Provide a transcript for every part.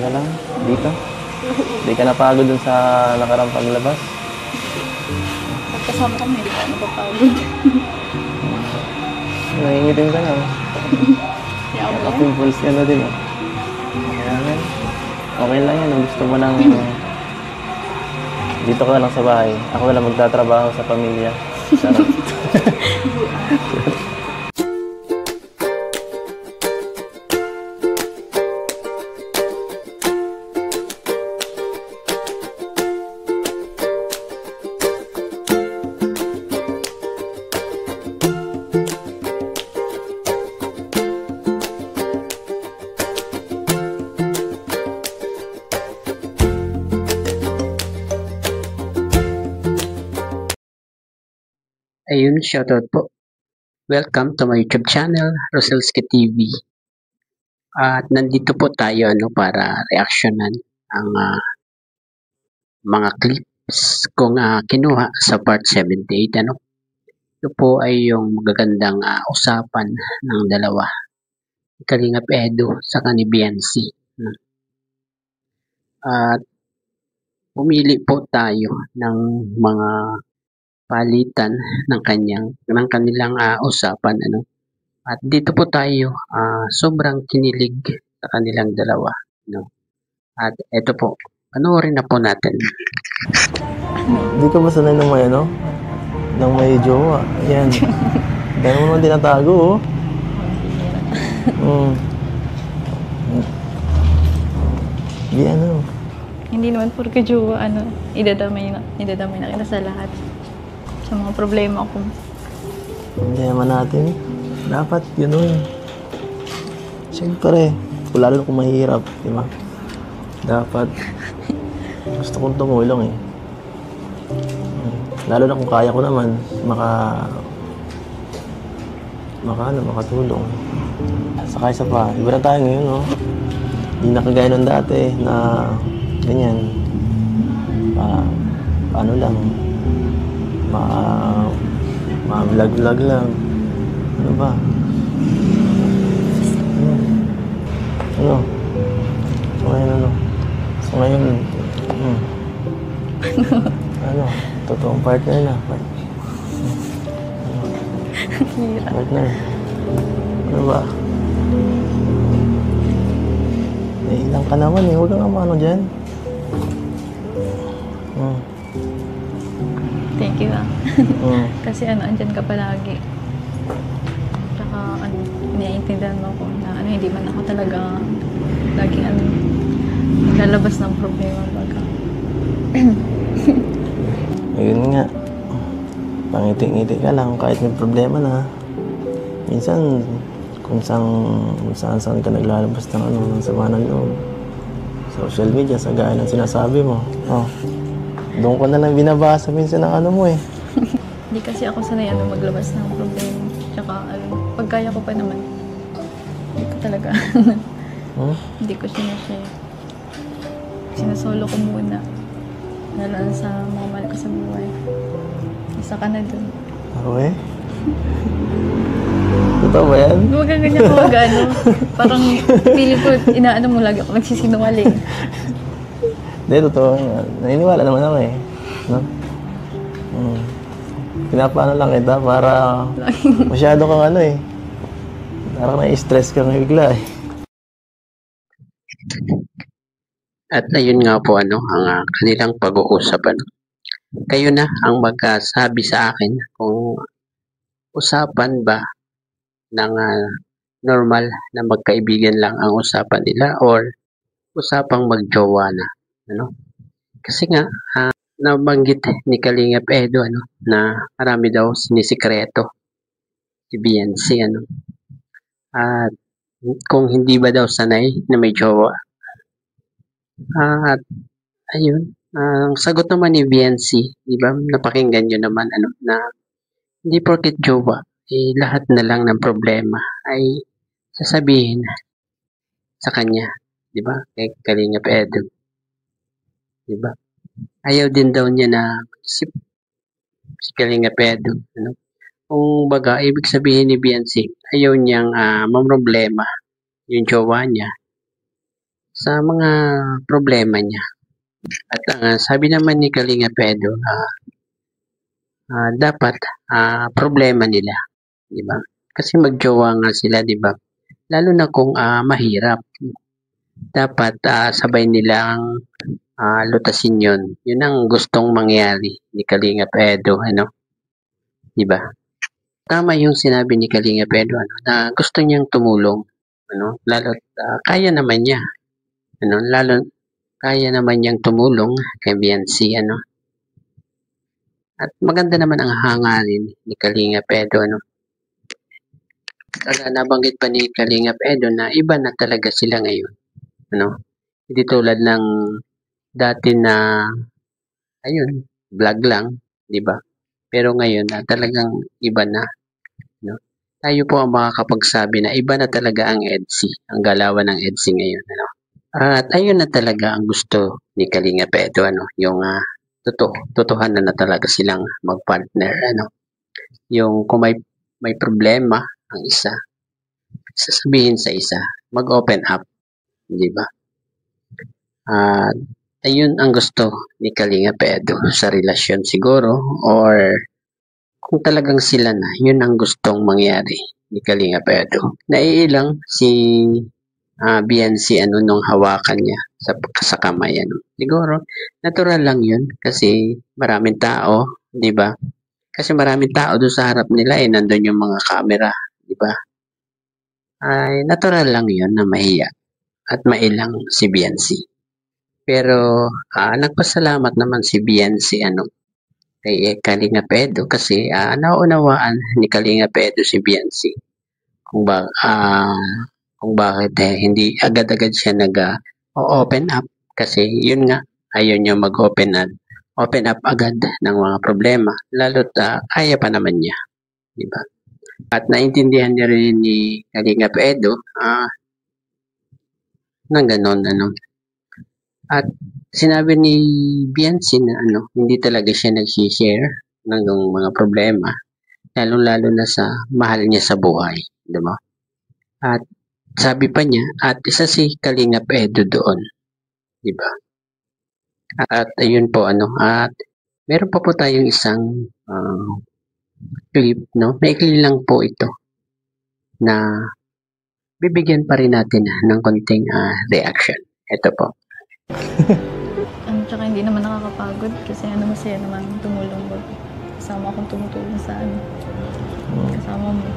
ka lang dito? Hindi ka napagod dun sa nakarang paglabas? Pagkasama kami, hindi ka napapagod. Nangingitim ka na. Yaw mo yan. Naka-pimples ka na din. Ayan. Okay lang yan. Kung gusto mo nang dito ka lang sa bahay. Ako lang magtatrabaho sa pamilya. Sarap. Ayun, shoutout po. Welcome to my YouTube channel, Roselski TV. At nandito po tayo para reaksyonan ang mga clips kong kinuha sa part 78. Ito po ay yung magagandang usapan ng dalawa. Kalingap Edo sa ni Biancy. At pumili po tayo ng mga palitan ng kanilang usapan. At dito po tayo sobrang kinilig sa kanilang dalawa. At eto po, panoorin na po natin. Hindi ka ba sanay ng may ng may jowa? Ayan. Dahil mo naman tinatago, Di Hindi naman porke jowa, idadamay na kita sa lahat. Sa mga problema ko. Hindi naman natin. Dapat yun. Siyempre, lalo kung mahirap, di ba? Dapat gusto kong tumulong Lalo na kung kaya ko naman makatulong. Saka isa pa, iba na tayo ngayon, Hindi na kagaya nung dati na ganyan. Ano lang, ma-vlog lang. Ano ba? So ngayon, totoong partner na. Partner. Ano ba? Nailang ka naman huwag kang amano dyan. Thank you Kasi andyan ka palagi. Tsaka iniintindihan mo ko na hindi man ako talaga laging lalabas ng problema baga. Ayun nga. Pangiti-ngiti ka lang kahit may problema na. Minsan kung saan ka naglalabas ng sama ng loob. Social media, sa gaya ng sinasabi mo. Doon ko na lang binabasa minsan ng mo Hindi kasi ako sanay maglabas ng problema. Tsaka pag kaya ko pa naman, hindi ko talaga. Hindi ko sinashare. Sinasolo ko muna. Lalo sa mga mahal ko sa buhay. Isa ka na dun. Okay? Totoo ba yan? Huwag kang ganyan ko Parang feeling ko, inaano mo lagi ako nagsisinungaling. Hindi, totoo. Naniniwala naman ako No? Pinapaano lang kita para masyado kang parang na-stress ka ng bigla At ayun nga po ang kanilang pag-uusap. Kayo na ang magsabi sa akin kung usapan ba ng normal na magkaibigan lang ang usapan nila or usapang magjowa na. Kasi nga, nabanggit ni Kalingap Edo na marami daw sinisikreto si Biancy. At kung hindi ba daw sanay na may jowa. At ayun, ang sagot naman ni Biancy, di ba, napakinggan nyo naman na hindi porket jowa, lahat na lang ng problema ay sasabihin sa kanya, di ba, kay Kalingap Edo. Di ba? Ayaw din daw niya na si Kalingap Edo. Kung baga, ibig sabihin ni Biancy, ayaw niyang mamroblema yung jowa niya sa mga problema niya. At sabi naman ni Kalinga Pedro, dapat problema nila, di ba? Kasi magjowa nga sila, di ba? Lalo na kung mahirap. Dapat sabay nilang lutasin yun. Yun ang gustong mangyari ni Kalinga Pedro, ano? Di ba? Tama yung sinabi ni Kalinga Pedro, na gusto niyang tumulong, lalo kaya naman niya, lalo kaya naman niyang tumulong kay Biancy, at maganda naman ang hangarin ni Kalinga Pedro, nabanggit pa ni Kalinga Pedro na iba na talaga sila ngayon, hindi tulad ng dati na vlog lang, di ba? Pero ngayon talagang iba na, Tayo po ang makakapagsabi na iba na talaga ang EDSI, ang galawan ng EDSI ngayon, At ayun na talaga ang gusto ni Kalinga Pedro, yung totohanan na talaga silang magpartner, Yung kung may problema ang isa, sasabihin sa isa, mag-open up, di ba? At ayun ang gusto ni Kalinga Pedro sa relasyon siguro, or kung talagang sila na, yun ang gustong mangyari ni Kalinga Pedro. Naiilang si Biancy nung hawakan niya sa kamay, Siguro, natural lang yun kasi maraming tao, di ba? Kasi maraming tao doon sa harap nila, nandun yung mga camera, di ba? Ay, natural lang yun na mahiya at mailang si Biancy. Pero nagpasalamat naman si Biancy kay Kalinga Pedro kasi naunawaan ni Kalinga Pedro si Biancy kung bakit hindi agad-agad siya nag-open up kasi yun nga, ayaw niya mag-open up agad ng mga problema, lalo't kaya pa naman niya, di ba? At naintindihan niya rin ni Kalinga Pedro na ganon, At sinabi ni Biancy na hindi talaga siya nag-share ng mga problema, lalo-lalo na sa mahal niya sa buhay, di ba? At sabi pa niya, at isa si Kalinga Pedro doon, di ba? At ayun po, at meron pa po tayong isang clip, maikli lang po ito na bibigyan pa rin natin ng konting reaction. Ito po. Tsaka hindi naman nakakapagod kasi masaya naman tumulong mo. Kasama akong tumutulong sa kasama mo.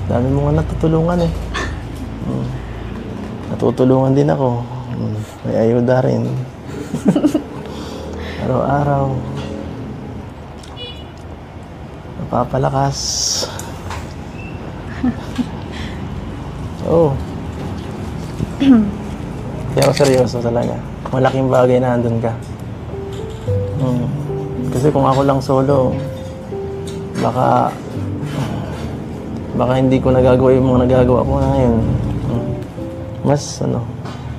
Dami mo nga natutulungan Natutulungan din ako. May ayuda rin. Araw-araw. Napapalakas. Oo. Kaya ako seryoso talaga. Malaking bagay na andun ka. Kasi kung ako lang solo, baka hindi ko nagagawa yung mga nagagawa ko na ngayon.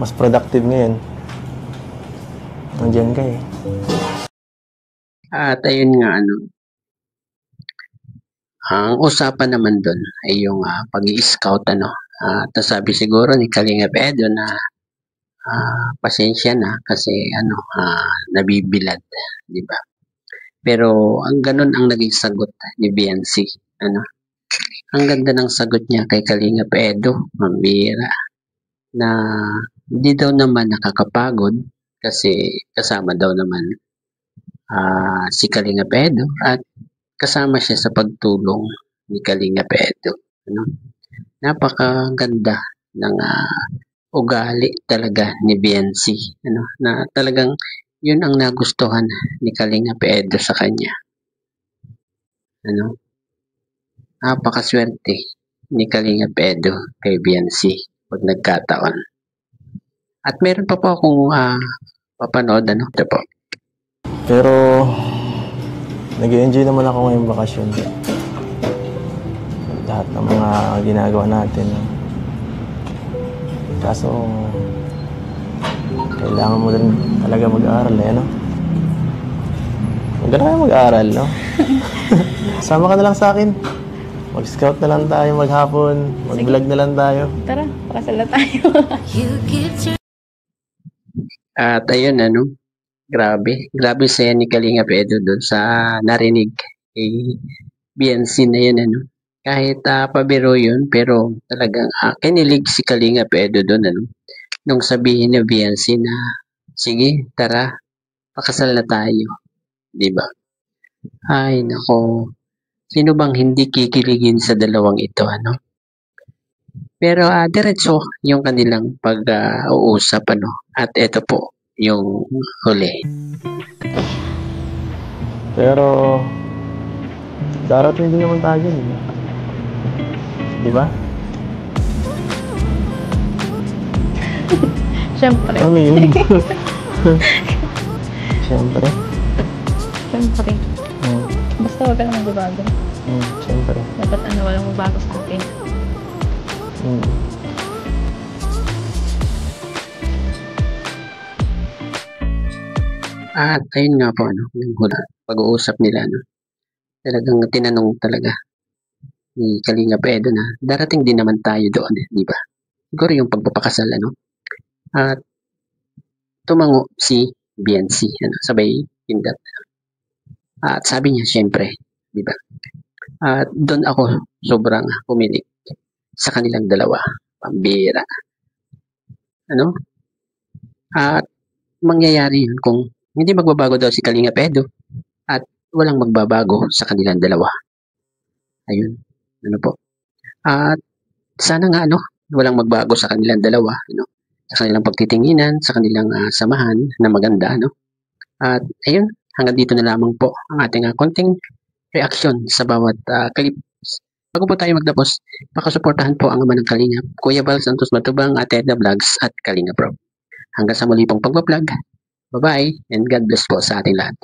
Mas productive ngayon. Nandiyan ka At ayun nga, ang usapan naman doon ay yung pag-i-scout, Tapos sabi siguro ni Kalinga Pedro na pasensya na kasi nabibilad, di ba? Pero ang ganun ang naging sagot ni Biancy, Ang ganda ng sagot niya kay Kalinga Pedro, mambira, na hindi daw naman nakakapagod kasi kasama daw naman si Kalinga Pedro at kasama siya sa pagtulong ni Kalinga Pedro. Napakaganda ng ugali talaga ni Biancy, na talagang yun ang nagustuhan ni Kalinga Pedro sa kanya. Napakaswerte ni Kalinga Pedro kay Biancy pag nagkataon. At meron pa po akong papanood, ito po. Pero nag-enjoy naman ako ngayong bakasyon. Lahat ng mga ginagawa natin. Kaso kailangan mo rin talaga mag-aaral, Huwag ka na mag-aaral, Sama ka na lang sa akin. Mag-scout na lang tayo maghapon. Mag-vlog na lang tayo. Tara, pakasal na tayo. At ayun, grabe saya ni Kalinga Pedro doon sa narinig kay BNC na yun, Kahit pabiro yun, pero talagang kinilig si Kalinga Pedro doon, Nung sabihin ni BNC na, sige, tara, pakasal na tayo. Diba? Ay, nako. Sino bang hindi kikiligin sa dalawang ito, Pero diretso yung kanilang pag-uusap, At ito po, yung huli. Pero, darating din naman tayo dyan, di ba? Siyempre. Ano yun? Siyempre. Siyempre. Basta wag ka lang magbabago. Siyempre. Dapat walang magbago sa akin. At ayun nga po, yung pag-uusap nila, Talagang tinanong talaga ni Kalinga Pedro na darating din naman tayo doon, di ba? Siguro yung pagpapakasal, At tumango si BNC, sabay pindot. At sabi niya, syempre, di ba? At doon ako sobrang pumilig sa kanilang dalawa. Pambira. At mangyayari yun kung hindi magbabago daw si Kalinga Pedro at walang magbabago sa kanilang dalawa. Ayun. Po. At sana nga, walang magbago sa kanilang dalawa, sa kanilang pagtitinginan, sa kanilang samahan na maganda, At ayun, hanggang dito na lamang po ang ating konting reaksyon sa bawat clip. Bago po tayo magtapos, pakasuportahan po ang ama ng Kalinga, Kuya Val Santos Matubang, Ate Edna Vlogs at Kalinga Pro. Hanggang sa muli pong pag-vlog. Bye-bye and God bless po sa ating lahat.